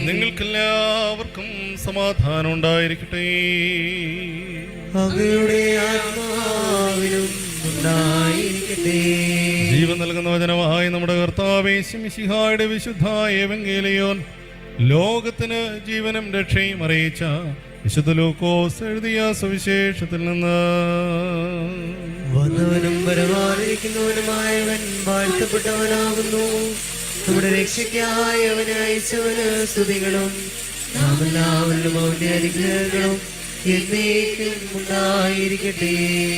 നിങ്ങൾക്കെല്ലാവർക്കും സമാധാനം ഉണ്ടായിരിക്കട്ടെ. അങ്ങയുടെ ആത്മാവിനും ഉണ്ടായിരിക്കട്ടെ. ജീവൻ നൽകുന്ന വചനമായ നമ്മുടെ കർത്താവേ മിശിഹായുടെ വിശുദ്ധ എവങ്കേലിയോൻ ലോകത്തിന് ജീവനും രക്ഷയും അറിയിച്ച വിശുദ്ധ ലൂക്കോസ് എഴുതിയ സുവിശേഷത്തിൽ നിന്ന്. വന്നവനും വരവാനിരിക്കുന്നവനുമായവൻ വാഴ്ത്തപ്പെട്ടവനാകുന്നു. നമ്മുടെ രക്ഷയ്ക്കായി അവനെ അയച്ചവന് സ്തുതികളും നാം എല്ലാവരിലും അവന്റെ അനുഗ്രഹങ്ങളും എന്നേക്കും ഉണ്ടായിരിക്കട്ടെ.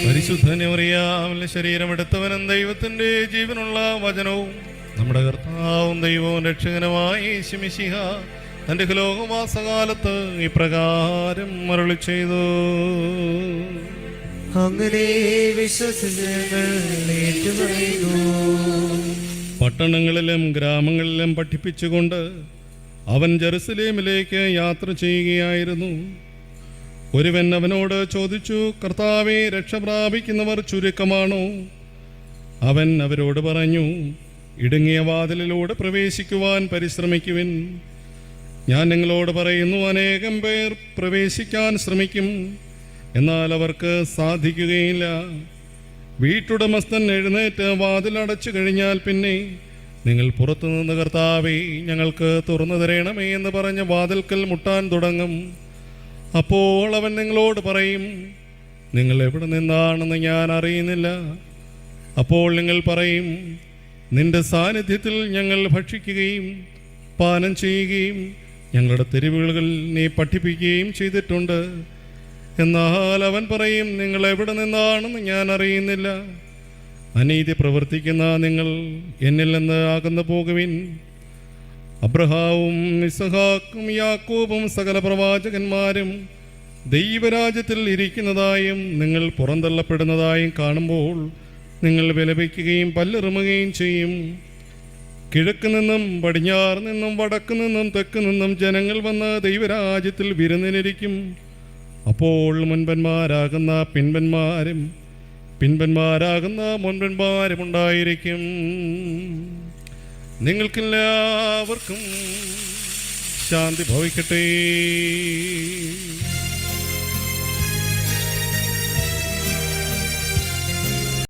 പരിശുദ്ധനെ അറിയാവുന്ന ശരീരമെടുത്തവനും ദൈവത്തിന്റെ ജീവനുള്ള വചനവും നമ്മുടെ കർത്താവും ദൈവവും രക്ഷകനുമായ യേശു മിശിഹ തന്റെ ലോകവാസകാലത്ത് ഇപ്രകാരം അരുളി ചെയ്തു. അങ്ങനെ വിശ്വസിച്ച് ഏറ്റുപറയുന്നു. പട്ടണങ്ങളിലും ഗ്രാമങ്ങളിലും പഠിപ്പിച്ചുകൊണ്ട് അവൻ ജെറുസലേമിലേക്ക് യാത്ര ചെയ്യുകയായിരുന്നു. ഒരുവൻ അവനോട് ചോദിച്ചു, കർത്താവേ, രക്ഷ പ്രാപിക്കുന്നവർ ചുരുക്കമാണോ? അവൻ അവരോട് പറഞ്ഞു, ഇടുങ്ങിയ വാതിലിലൂടെ പ്രവേശിക്കുവാൻ പരിശ്രമിക്കുവിൻ. ഞാൻ നിങ്ങളോട് പറയുന്നു, അനേകം പേർ പ്രവേശിക്കാൻ ശ്രമിക്കും, എന്നാൽ അവർക്ക് സാധിക്കുകയില്ല. വീട്ടുടമസ്ഥൻ എഴുന്നേറ്റ് വാതിലടച്ചു കഴിഞ്ഞാൽ പിന്നെ നിങ്ങൾ പുറത്തുനിന്ന് കർത്താവേ, ഞങ്ങൾക്ക് തുറന്നു തരണമേ എന്ന് പറഞ്ഞ് വാതിൽക്കൽ മുട്ടാൻ തുടങ്ങും. അപ്പോൾ അവൻ നിങ്ങളോട് പറയും, നിങ്ങൾ എവിടെ നിന്നാണെന്ന് ഞാൻ അറിയുന്നില്ല. അപ്പോൾ നിങ്ങൾ പറയും, നിന്റെ സാന്നിധ്യത്തിൽ ഞങ്ങൾ ഭക്ഷിക്കുകയും പാനം ചെയ്യുകയും ഞങ്ങളുടെ തെരുവുകളിൽ നീ പഠിപ്പിക്കുകയും ചെയ്തിട്ടുണ്ട്. എന്നാൽ അവൻ പറയും, നിങ്ങൾ എവിടെ നിന്നാണെന്ന് ഞാൻ അറിയുന്നില്ല. അനീതി പ്രവർത്തിക്കുന്ന നിങ്ങൾ എന്നിൽ നിന്ന് അകന്നു പോകുവിൻ. അബ്രഹാവും ഇസഹാക്കും യാക്കോബും സകല പ്രവാചകന്മാരും ദൈവരാജ്യത്തിൽ ഇരിക്കുന്നതായും നിങ്ങൾ പുറന്തള്ളപ്പെടുന്നതായും കാണുമ്പോൾ നിങ്ങൾ വിലപിക്കുകയും പല്ലെറുമുകയും ചെയ്യും. കിഴക്ക് നിന്നും പടിഞ്ഞാറ് നിന്നും വടക്ക് നിന്നും തെക്ക് നിന്നും ജനങ്ങൾ വന്ന് ദൈവരാജ്യത്തിൽ വിരുന്നിനിരിക്കും. അപ്പോൾ മുൻപന്മാരാകുന്ന പിൻപന്മാരും പിൻപന്മാരാകുന്ന മുൻപന്മാരും ഉണ്ടായിരിക്കും. നിങ്ങൾക്കെല്ലാവർക്കും ശാന്തി ഭവിക്കട്ടെ.